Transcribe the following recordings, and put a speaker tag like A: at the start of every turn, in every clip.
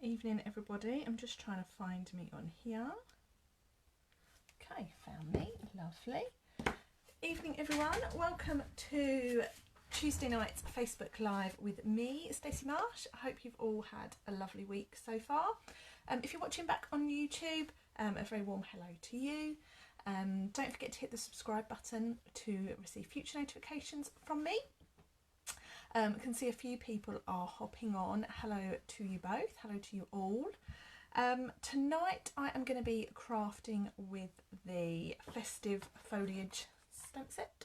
A: Evening everybody, I'm just trying to find me on here. Okay, found me, lovely. Evening everyone, welcome to Tuesday night's Facebook Live with me, Stacey Marsh. I hope you've all had a lovely week so far. If you're watching back on YouTube, a very warm hello to you. Don't forget to hit the subscribe button to receive future notifications from me. I can see a few people are hopping on. Hello to you both. Hello to you all. Tonight I am going to be crafting with the Festive Foliage stamp set.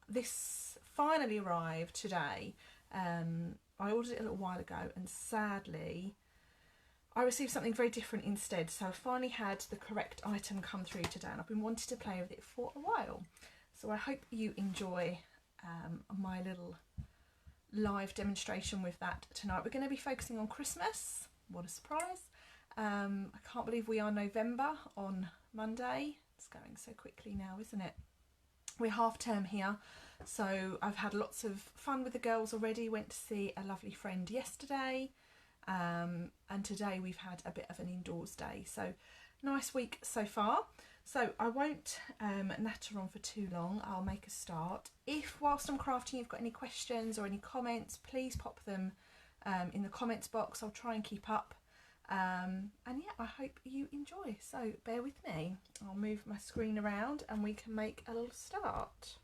A: This finally arrived today. I ordered it a little while ago and sadly I received something very different instead. So I finally had the correct item come through today and I've been wanting to play with it for a while. So I hope you enjoy my little live demonstration with that tonight. We're going to be focusing on Christmas. What a surprise. I can't believe we are November on Monday. It's going so quickly now, isn't it? We're half term here, so I've had lots of fun with the girls already. Went to see a lovely friend yesterday, and today we've had a bit of an indoors day, so nice week so far. So I won't natter on for too long. I'll make a start. If whilst I'm crafting you've got any questions or any comments, please pop them in the comments box. I'll try and keep up. And yeah, I hope you enjoy. So bear with me. I'll move my screen around and we can make a little start.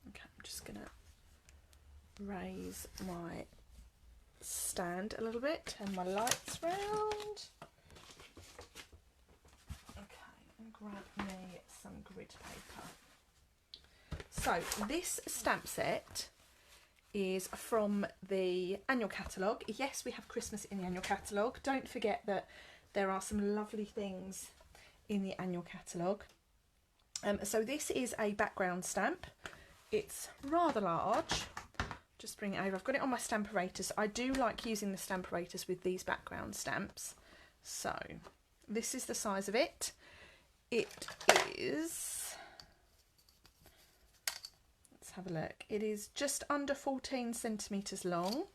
A: Okay, I'm just gonna raise my stand a little bit, turn my lights round. Okay, and grab me some grid paper. So this stamp set is from the annual catalogue. Yes, we have Christmas in the annual catalogue. Don't forget that there are some lovely things in the annual catalogue. So this is a background stamp. It's rather large. Just bring it over. I've got it on my Stamparatus. I do like using the Stamparatus with these background stamps. So this is the size of it. It is, let's have a look. It is just under 14 centimetres long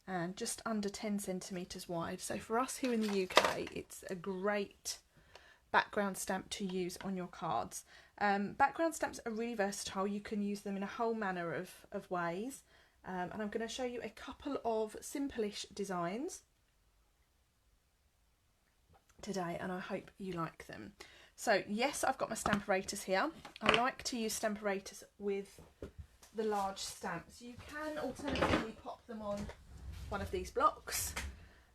A: and just under 10 centimetres wide. So for us here in the UK, it's a great background stamp to use on your cards. Background stamps are really versatile. You can use them in a whole manner of ways, and I'm going to show you a couple of simple-ish designs today and I hope you like them. So yes, I've got my Stamparatus here. I like to use Stamparatus with the large stamps. You can alternatively pop them on one of these blocks,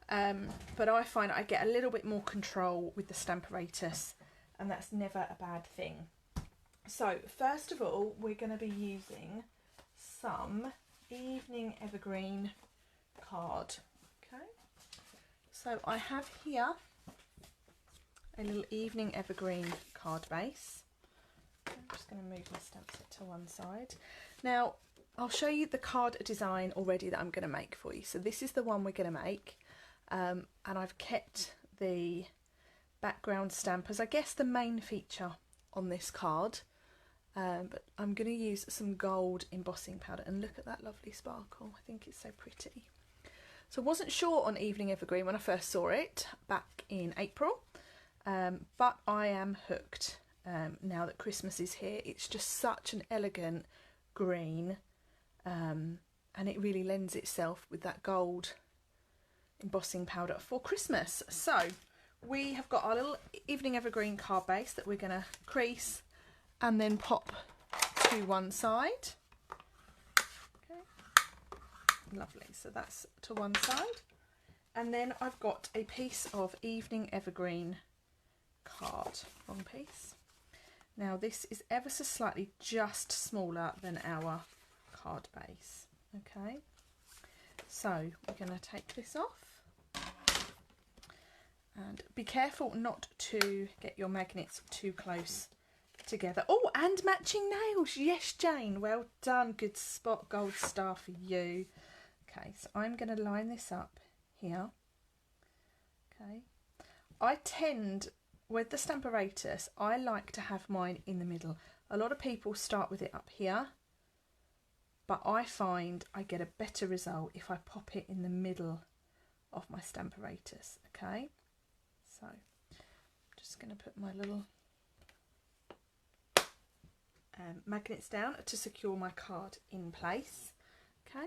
A: but I find I get a little bit more control with the Stamparatus and that's never a bad thing. So first of all, we're going to be using some Evening Evergreen card. Okay, so I have here a little Evening Evergreen card base. I'm just going to move my stamp set to one side. Now I'll show you the card design already that I'm going to make for you. So this is the one we're going to make, and I've kept the background stamp as I guess the main feature on this card. But I'm going to use some gold embossing powder and look at that lovely sparkle. I think it's so pretty. So I wasn't sure on Evening Evergreen when I first saw it back in April, but I am hooked now that Christmas is here. It's just such an elegant green, and it really lends itself with that gold embossing powder for Christmas. So we have got our little Evening Evergreen card base that we're going to crease and then pop to one side. Okay, lovely. So that's to one side. And then I've got a piece of Evening Evergreen card, long piece. Now this is ever so slightly just smaller than our card base. Okay, so we're going to take this off. And be careful not to get your magnets too close together. Oh, and matching nails. Yes, Jane, well done. Good spot, gold star for you. Okay, so I'm going to line this up here. Okay, I tend with the Stamparatus, I like to have mine in the middle. A lot of people start with it up here, but I find I get a better result if I pop it in the middle of my Stamparatus. Okay, so I'm just going to put my little magnets down to secure my card in place. Okay,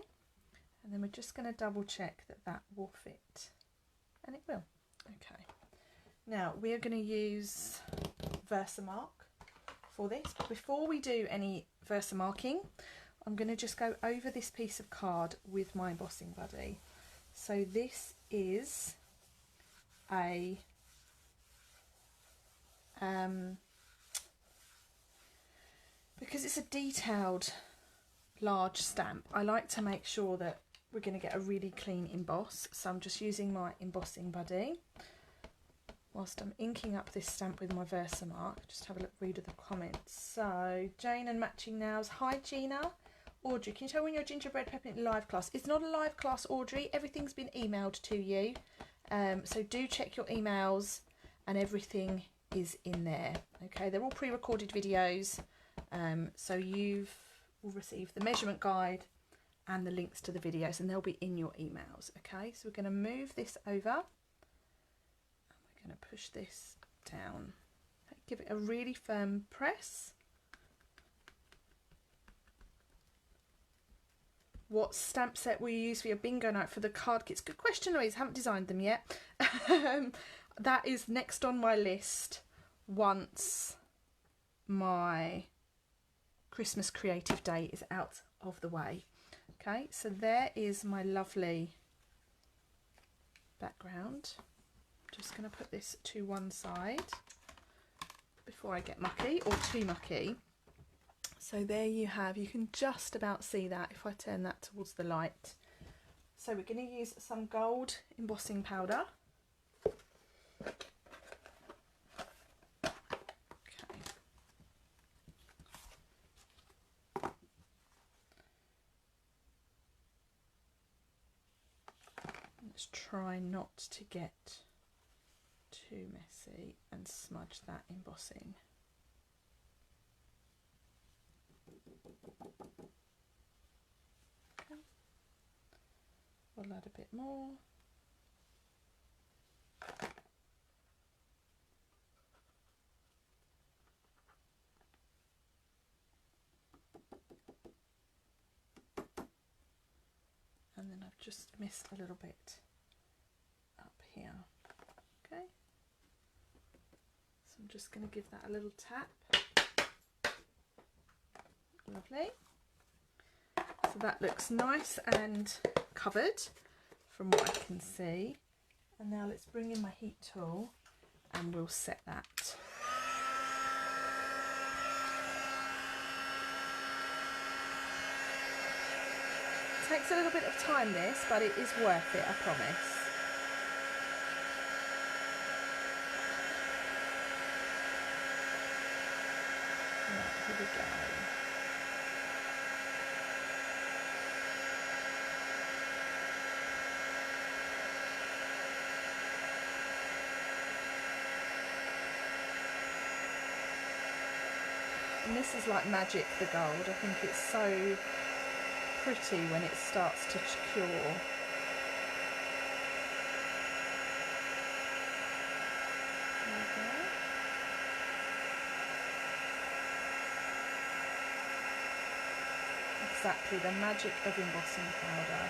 A: and then we're just going to double check that that will fit, and it will. Okay, now we are going to use Versamark for this. But before we do any Versamarking, I'm going to just go over this piece of card with my embossing buddy. So this is a because it's a detailed large stamp, I like to make sure that we're going to get a really clean emboss. So I'm just using my embossing buddy whilst I'm inking up this stamp with my Versamark. Just have a look, read of the comments. So Jane and Matching Nails, hi Gina. Audrey, can you tell when your gingerbread peppermint live class? It's not a live class, Audrey. Everything's been emailed to you. So do check your emails and everything is in there. Okay, they're all pre-recorded videos. So you will receive the measurement guide and the links to the videos, and they'll be in your emails. Okay, so we're going to move this over and we're going to push this down. Okay, give it a really firm press. What stamp set will you use for your bingo night for the card kits? Good question, Louise. Haven't designed them yet. That is next on my list once my Christmas creative day is out of the way. Okay, so there is my lovely background. I'm just going to put this to one side before I get mucky or too mucky. So there you have, you can just about see that if I turn that towards the light. So we're going to use some gold embossing powder. Let's try not to get too messy and smudge that embossing. Okay. We'll add a bit more. And then I've just missed a little bit up here. Okay, so I'm just going to give that a little tap. Lovely. So that looks nice and covered from what I can see. And now let's bring in my heat tool and we'll set that. It takes a little bit of time this, but it is worth it, I promise. Right, here we go. And this is like magic, the gold. I think it's so pretty when it starts to cure. There we go. Exactly, the magic of embossing powder.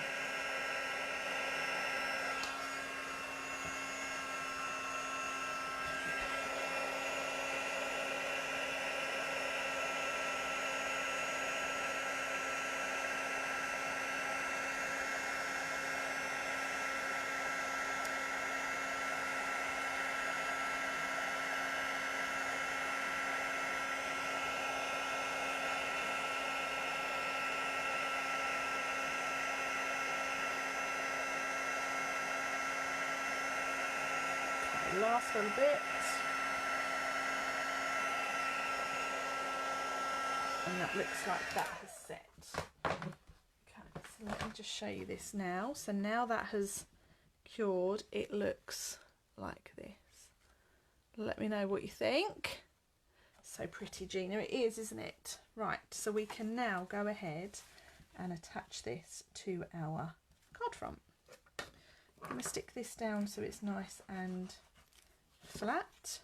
A: Last little bit, and that looks like that has set. Okay, so let me just show you this now. So now that has cured, it looks like this. Let me know what you think. So pretty, Gina. It is, isn't it? Right, so we can now go ahead and attach this to our card front. I'm going to stick this down so it's nice and flat.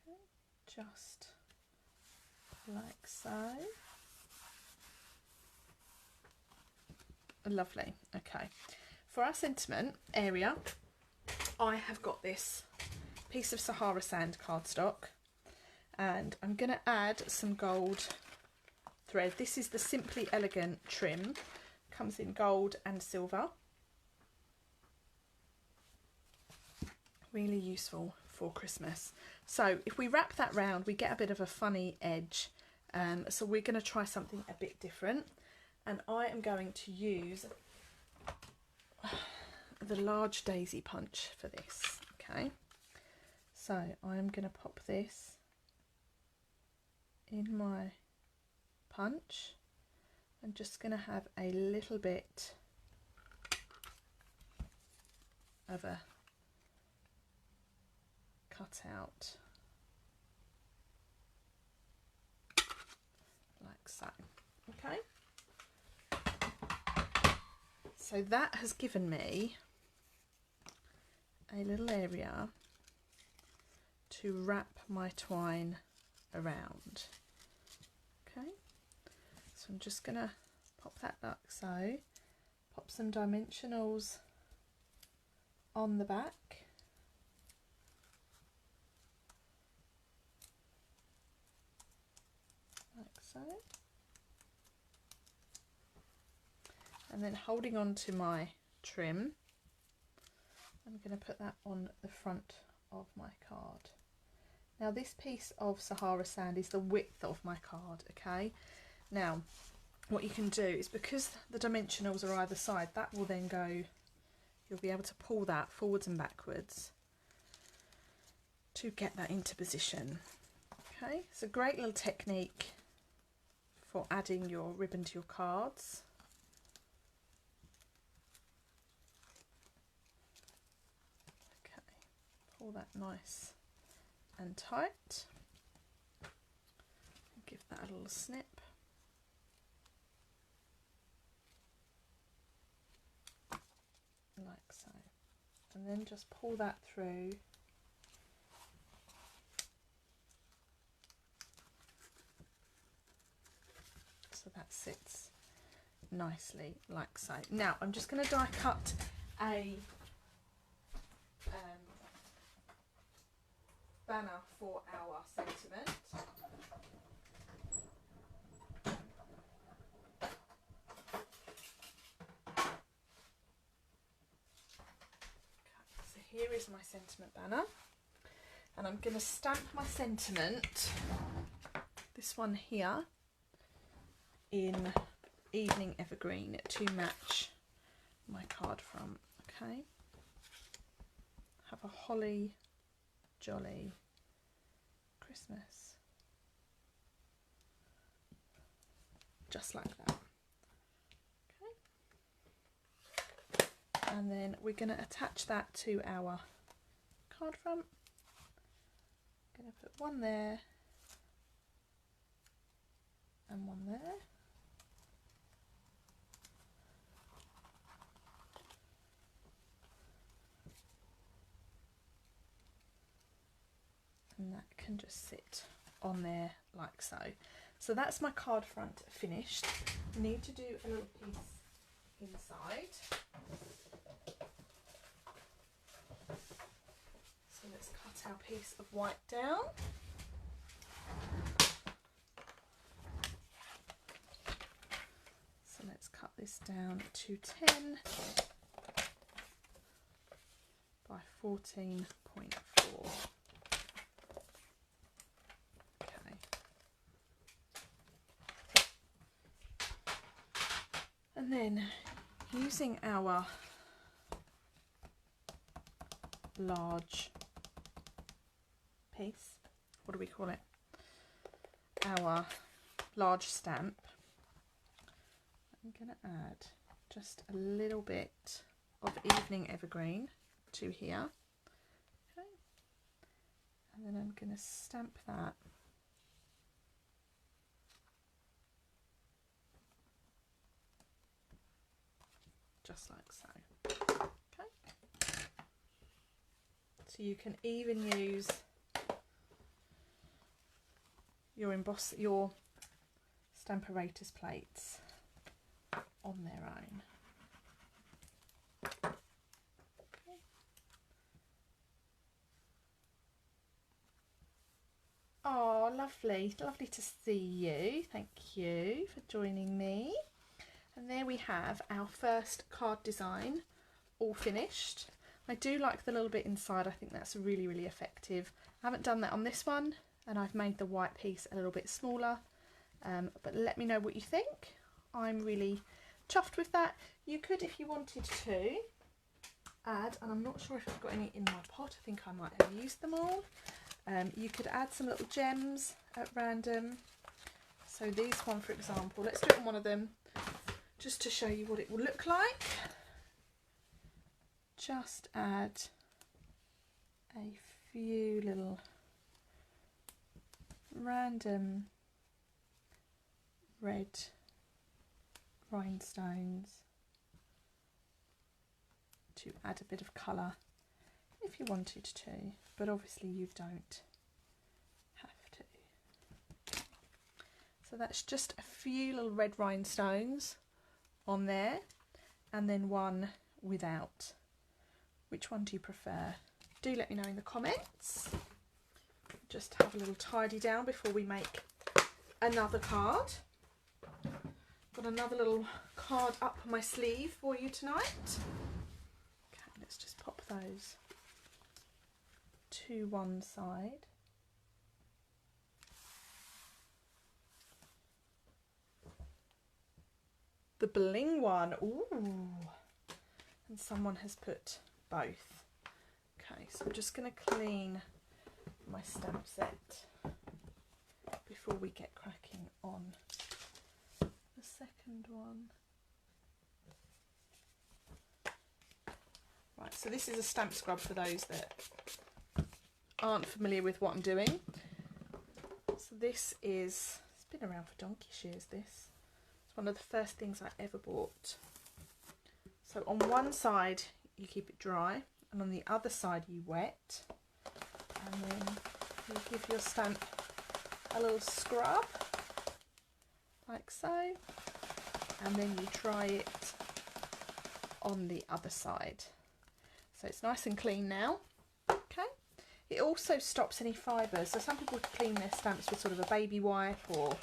A: Okay, just like so. Lovely. Okay, for our sentiment area, I have got this piece of Sahara sand cardstock, and I'm going to add some gold thread. This is the Simply Elegant trim, comes in gold and silver. Really useful for Christmas. So if we wrap that round, we get a bit of a funny edge. So we're going to try something a bit different, and I am going to use the large daisy punch for this. Okay, so I'm going to pop this in my punch. I'm just going to have a little bit of a cut out like so. Okay, so that has given me a little area to wrap my twine around. Okay, so I'm just going to pop that like so, pop some dimensionals on the back, like so, and then holding on to my trim, I'm going to put that on the front of my card. Now this piece of Sahara sand is the width of my card. Okay, now what you can do is, because the dimensionals are either side, that will then go, you'll be able to pull that forwards and backwards to get that into position. Okay, it's a great little technique for adding your ribbon to your cards. Okay, pull that nice and tight. Give that a little snip. Like so, and then just pull that through so that sits nicely like so. Now I'm just going to die cut a banner for our sentiment. Here is my sentiment banner, and I'm going to stamp my sentiment, this one here, in Evening Evergreen to match my card front. Okay, have a holly jolly Christmas, just like that. And then we're going to attach that to our card front. I'm going to put one there and one there. And that can just sit on there like so. So that's my card front finished. I need to do a little piece inside. So let's cut our piece of white down. So let's cut this down to 10 by 14.4. Okay. And then using our large piece, what do we call it? Our large stamp. I'm going to add just a little bit of Evening Evergreen to here. And then I'm going to stamp that. Just like so. Okay. So you can even use your Stamparatus plates on their own. Okay. Oh, lovely. Lovely to see you. Thank you for joining me. And there we have our first card design all finished. I do like the little bit inside. I think that's really, really effective. I haven't done that on this one, and I've made the white piece a little bit smaller. But let me know what you think. I'm really chuffed with that. You could, if you wanted to, add, and I'm not sure if I've got any in my pot. I think I might have used them all. You could add some little gems at random. So these one, for example, let's do it on one of them, just to show you what it will look like. Just add a few little random red rhinestones to add a bit of colour if you wanted to, but obviously you don't have to. So that's just a few little red rhinestones on there, and then one without. Which one do you prefer? Do let me know in the comments. Just have a little tidy down before we make another card. Got another little card up my sleeve for you tonight. Okay, let's just pop those to one side. The bling one, ooh, and someone has put both. Okay, so I'm just going to clean my stamp set before we get cracking on the second one. Right, so this is a stamp scrub for those that aren't familiar with what I'm doing. So this is, it's been around for donkey's years, this. It's one of the first things I ever bought. So on one side you keep it dry, and on the other side you wet, and then you give your stamp a little scrub like so, and then you dry it on the other side. So it's nice and clean now. Okay, it also stops any fibres. So some people clean their stamps with sort of a baby wipe or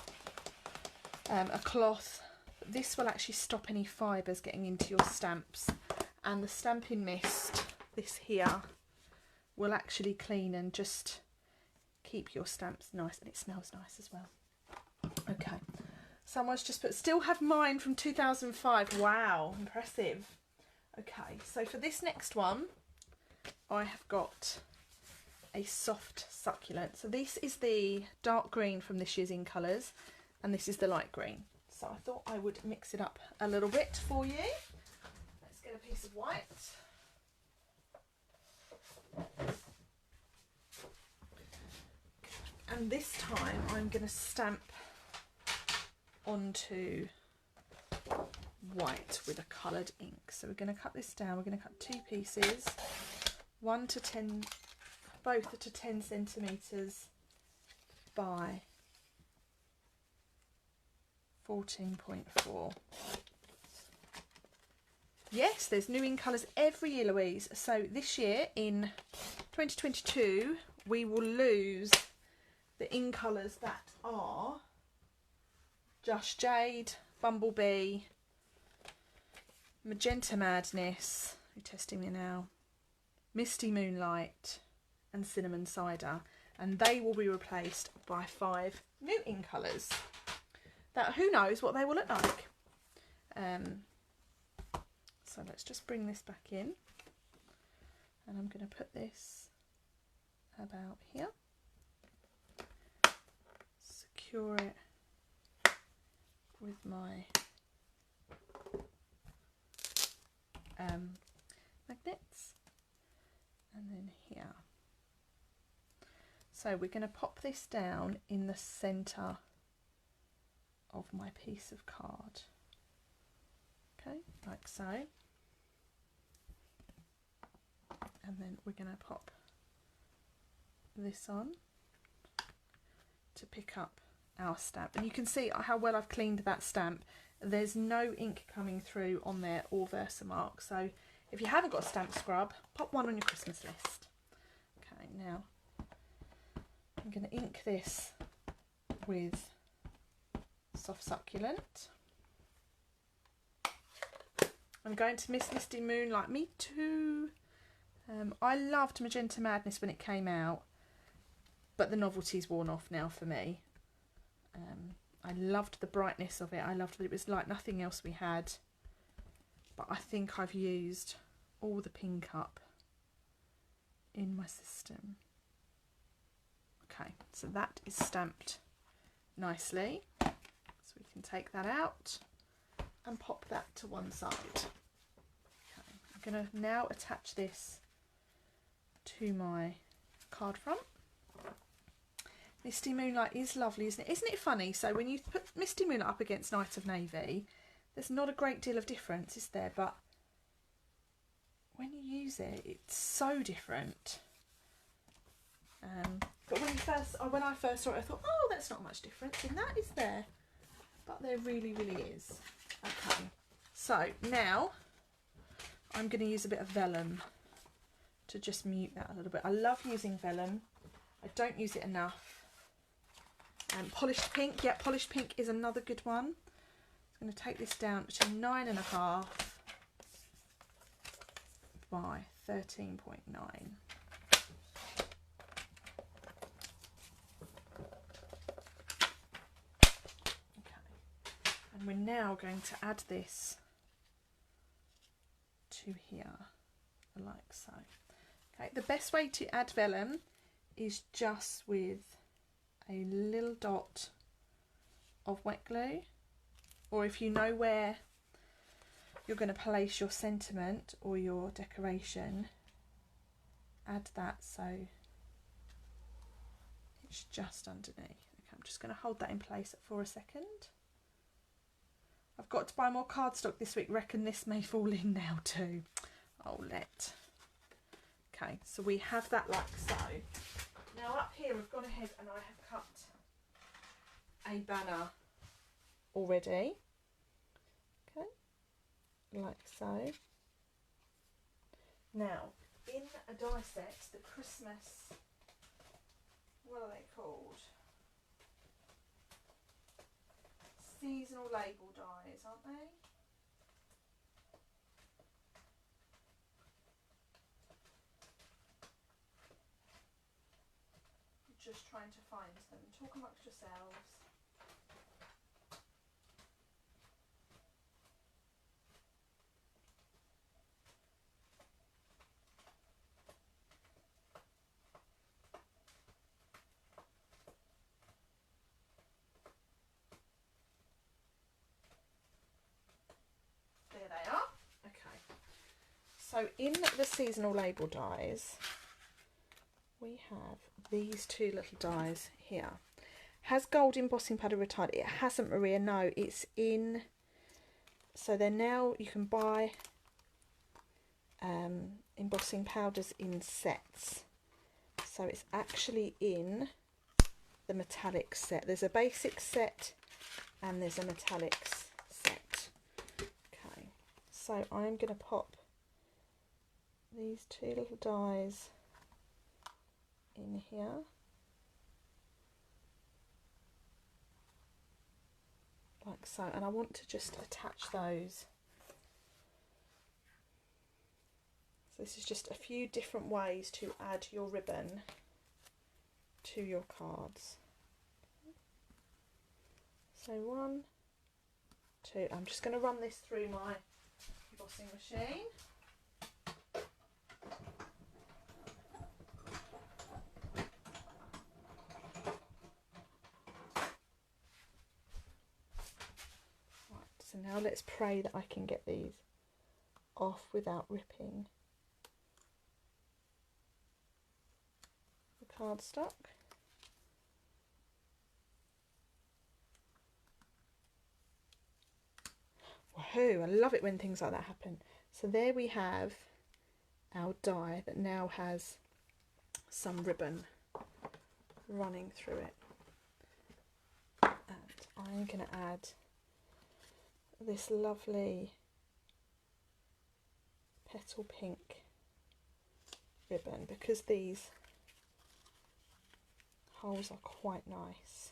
A: a cloth. This will actually stop any fibres getting into your stamps, and the Stampin' Mist, this here, will actually clean and just keep your stamps nice, and it smells nice as well. Okay, someone's just put, still have mine from 2005. Wow, impressive. Okay, so for this next one, I have got a soft succulent. So this is the dark green from this year's In Colours, and this is the light green. So I thought I would mix it up a little bit for you. Let's get a piece of white. And this time I'm going to stamp onto white with a coloured ink. So we're going to cut this down. We're going to cut two pieces, both are to 10 centimetres by 14.4. Yes, there's new In Colours every year, Louise. So this year in 2022 we will lose the In Colours that are Just Jade, Bumblebee, Magenta Madness, you're testing me now, Misty Moonlight and Cinnamon Cider, and they will be replaced by 5 new In Colours that who knows what they will look like. So let's just bring this back in, and I'm going to put this about here, secure it with my magnets, and then here. So we're going to pop this down in the centre of my piece of card. Okay, like so. And then we're going to pop this on to pick up our stamp. And you can see how well I've cleaned that stamp. There's no ink coming through on there or Versamark. So if you haven't got a stamp scrub, pop one on your Christmas list. Okay, now I'm going to ink this with Soft Succulent. I'm going to Miss Misty Moonlight. Me too. I loved Magenta Madness when it came out, but the novelty's worn off now for me. I loved the brightness of it. I loved that it was like nothing else we had. But I think I've used all the pink up in my system. Okay, so that is stamped nicely. So we can take that out and pop that to one side. Okay, I'm going to now attach this to my card front. Misty Moonlight is lovely, isn't it? Isn't it funny? So when you put Misty Moonlight up against Night of Navy, there's not a great deal of difference, is there? But when you use it, it's so different. But when I first saw it, I thought, oh, that's not much difference in that, is there? But there really, really is. Okay, so now I'm going to use a bit of vellum to just mute that a little bit. I love using vellum. I don't use it enough. Polished pink, yeah, polished pink is another good one. I'm going to take this down to 9.5 by 13.9. And we're now going to add this to here, like so. Okay, the best way to add vellum is just with a little dot of wet glue, or if you know where you're going to place your sentiment or your decoration, add that so it's just underneath. Okay, I'm just going to hold that in place for a second. I've got to buy more cardstock this week. Reckon this may fall in now too. Oh, let. Okay, so we have that like so. Now up here I've gone ahead and I have cut a banner already. Okay, like so. Now in a die set, the Christmas, what are they called? Seasonal label dies, aren't they? Just trying to find them. Talk amongst yourselves. There they are. Okay. So in the seasonal label dies, we have these two little dies here. Has gold embossing powder retired? It hasn't, Maria. No, it's in. So they're now, you can buy embossing powders in sets. So it's actually in the metallic set. There's a basic set and there's a metallics set. Okay, so I'm going to pop these two little dies in here. Like so, and I want to just attach those. So this is just a few different ways to add your ribbon to your cards. So 1, 2, I'm just going to run this through my embossing machine. So now let's pray that I can get these off without ripping the cardstock. Woohoo, I love it when things like that happen. So there we have our die that now has some ribbon running through it. And I'm going to add this lovely petal pink ribbon because these holes are quite nice.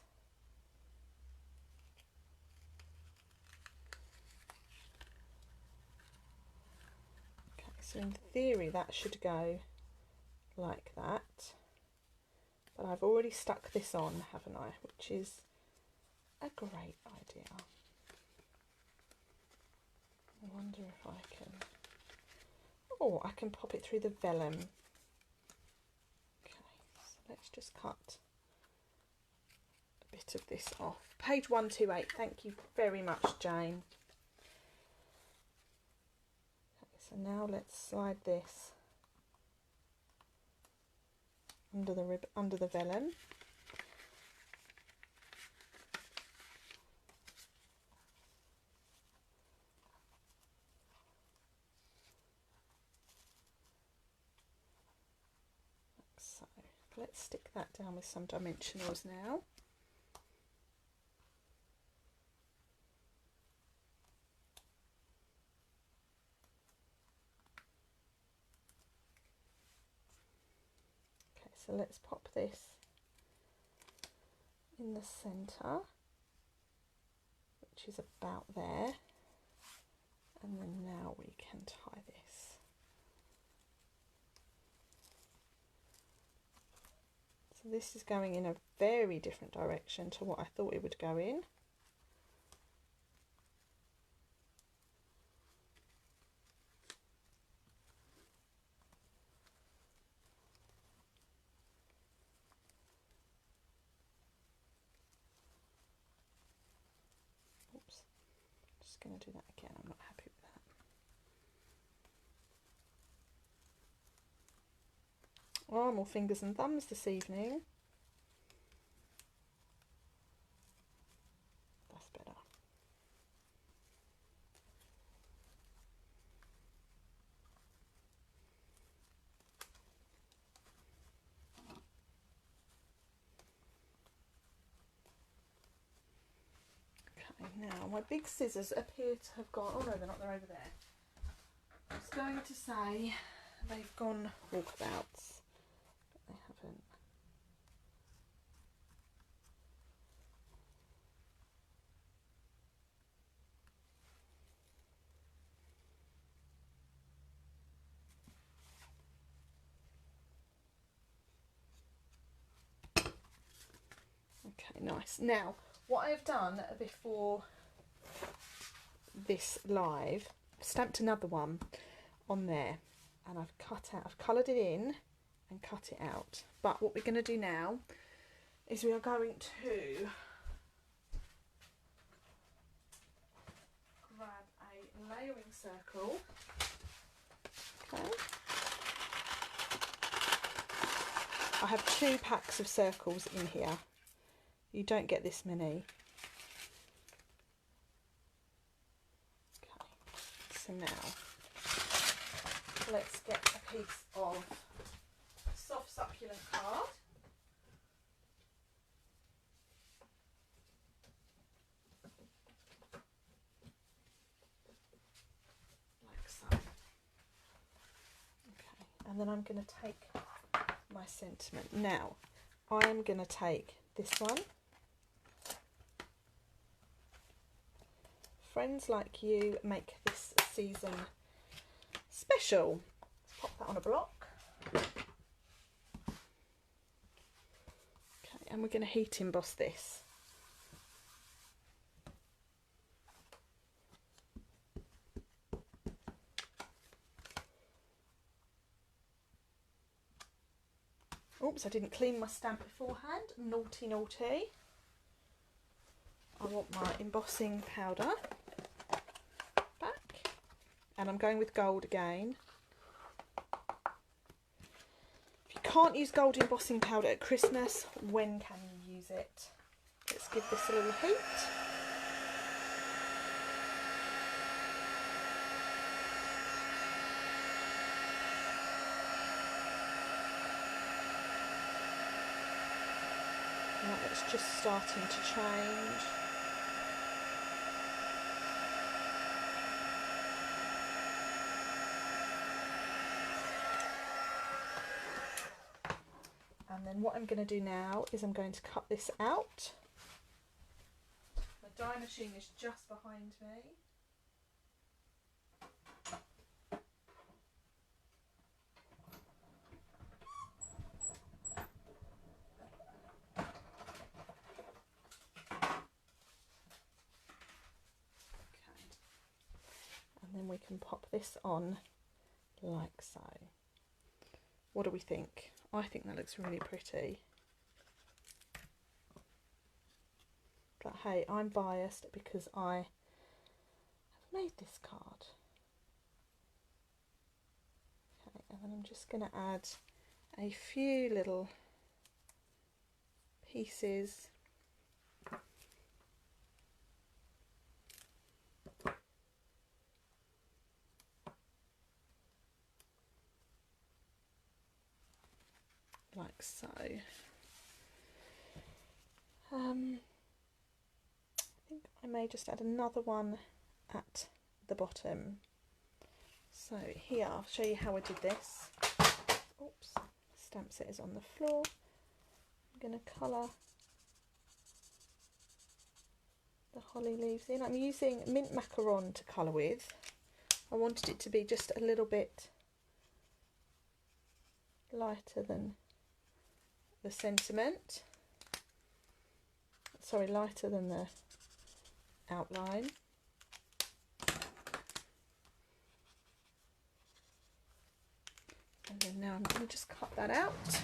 A: Okay, so in theory that should go like that, but I've already stuck this on, haven't I, which is a great idea. I wonder if I can, oh, I can pop it through the vellum. Okay, so let's just cut a bit of this off. Page 128, thank you very much, Jane. Okay, so now let's slide this under the vellum. So let's stick that down with some dimensionals now. Okay, so let's pop this in the centre, which is about there, and then now we can tie this. So this is going in a very different direction to what I thought it would go in. Oops, just going to do that again, I'm not happy with that. Oh, more fingers and thumbs this evening. That's better. Okay, now my big scissors appear to have gone, oh no, they're not, they're over there. I was going to say they've gone walkabouts, but they haven't. Okay, nice. Now, what I've done before this live, I've stamped another one on there, and I've coloured it in and cut it out. But what we're going to do now is we are going to grab a layering circle. Okay. I have 2 packs of circles in here. You don't get this many. Okay, so now let's get a piece of soft succulent card. Like so. Okay, and then I'm going to take my sentiment. Now, I am going to take this one. Friends like you make this season special. Let's pop that on a block. Okay, and we're going to heat emboss this. Oops, I didn't clean my stamp beforehand. Naughty, naughty. I want my embossing powder back. And I'm going with gold again. If you can't use gold embossing powder at Christmas, when can you use it? Let's give this a little heat. Right, it's just starting to change. And then what I'm going to do now is I'm going to cut this out. My die machine is just behind me. Then we can pop this on like so. What do we think? I think that looks really pretty. But hey, I'm biased because I have made this card. Okay, and then I'm just going to add a few little pieces. Like so. I think I may just add another one at the bottom. So here, I'll show you how I did this. Oops, stamp set is on the floor. I'm going to colour the holly leaves in. I'm using mint macaron to colour with. I wanted it to be just a little bit lighter than the sentiment, sorry, lighter than the outline. And then now I'm going to just cut that out.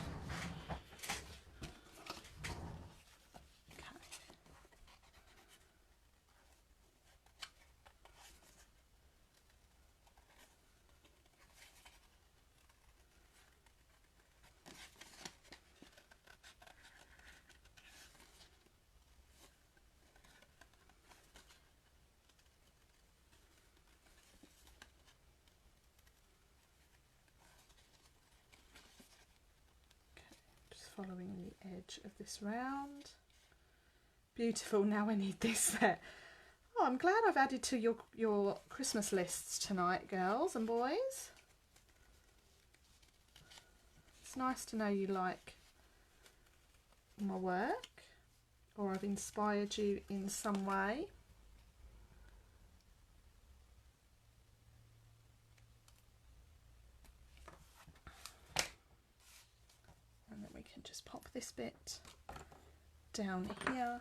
A: Following the edge of this round. Beautiful. Now I need this set. Oh, I'm glad I've added to your Christmas lists tonight, girls and boys. It's nice to know you like my work, or I've inspired you in some way. Can just pop this bit down here,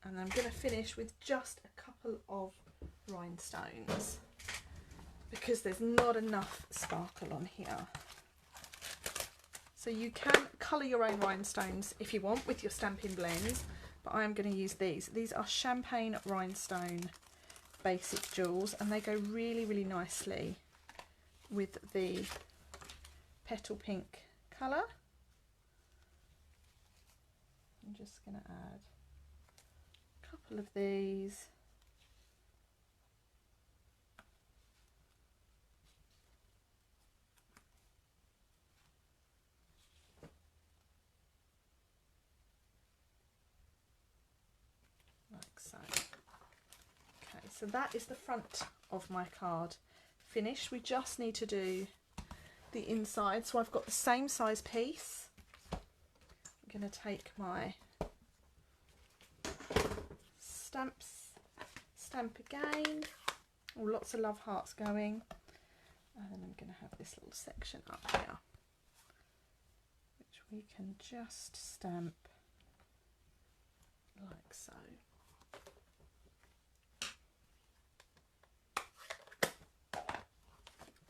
A: and I'm going to finish with just a couple of rhinestones because there's not enough sparkle on here. So you can colour your own rhinestones if you want with your Stampin' blends, but I'm going to use these. These are champagne rhinestone basic jewels, and they go really, really nicely with the petal pink colour. I'm just going to add a couple of these. Like so. Okay, so that is the front of my card finished. We just need to do the inside. So I've got the same size piece. I'm going to take my stamp again. Oh, lots of love hearts going. And then I'm going to have this little section up here, which we can just stamp like so.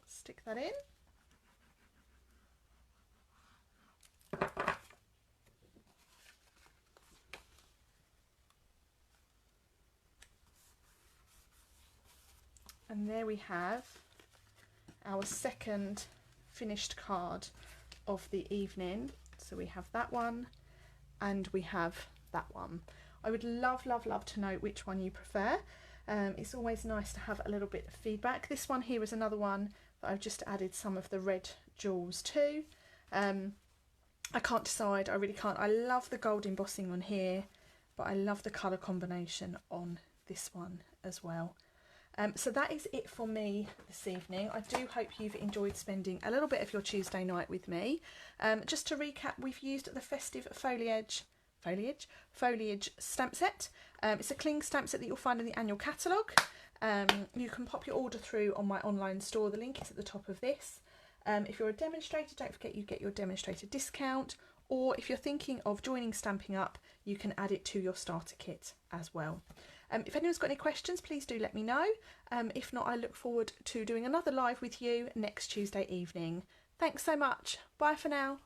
A: Stick that in. And there we have our second finished card of the evening. So we have that one and we have that one. I would love, love, love to know which one you prefer. It's always nice to have a little bit of feedback. This one here is another one that I've just added some of the red jewels to. I can't decide, I really can't. I love the gold embossing on here, but I love the colour combination on this one as well. So that is it for me this evening. I do hope you've enjoyed spending a little bit of your Tuesday night with me. Just to recap, we've used the Festive Foliage stamp set. It's a cling stamp set that you'll find in the annual catalogue. You can pop your order through on my online store. The link is at the top of this. If you're a demonstrator, don't forget you get your demonstrator discount, or if you're thinking of joining Stampin' Up, you can add it to your starter kit as well. If anyone's got any questions, please do let me know. If not, I look forward to doing another live with you next Tuesday evening. Thanks so much. Bye for now.